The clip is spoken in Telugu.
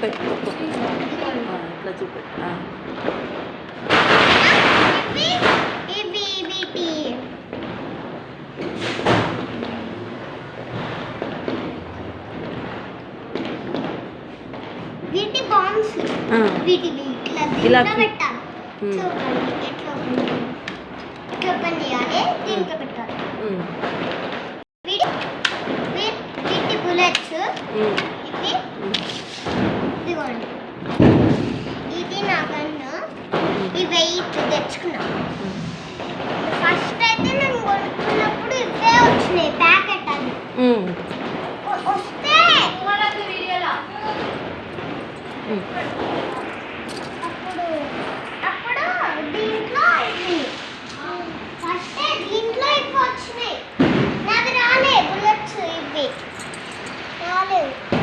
పెట్టు ఇట్లా చూపెట్టు. వీటి బాంబ్స్ వీటిని ఇట్లా పెట్టాలి. చూడండి ఎట్లా ఓపెన్ చేయాలి, దీంట్లో పెట్టాలి. వీటి బుల్లెట్స్ ఇదిగోండి. ఇది నా గన్ను. ఇవి తెచ్చుకున్నా. ఫస్ట్ అయితే నేను కొనుక్కున్నప్పుడు ఇవే వచ్చినాయి ప్యాకెట్ అని వస్తే అప్పుడు దీంట్లో ఇవి ఫస్ట్ దీంట్లో ఇవి వచ్చినాయి. నాది రాలే బుల్లెట్స్, ఇవి రాలేదు.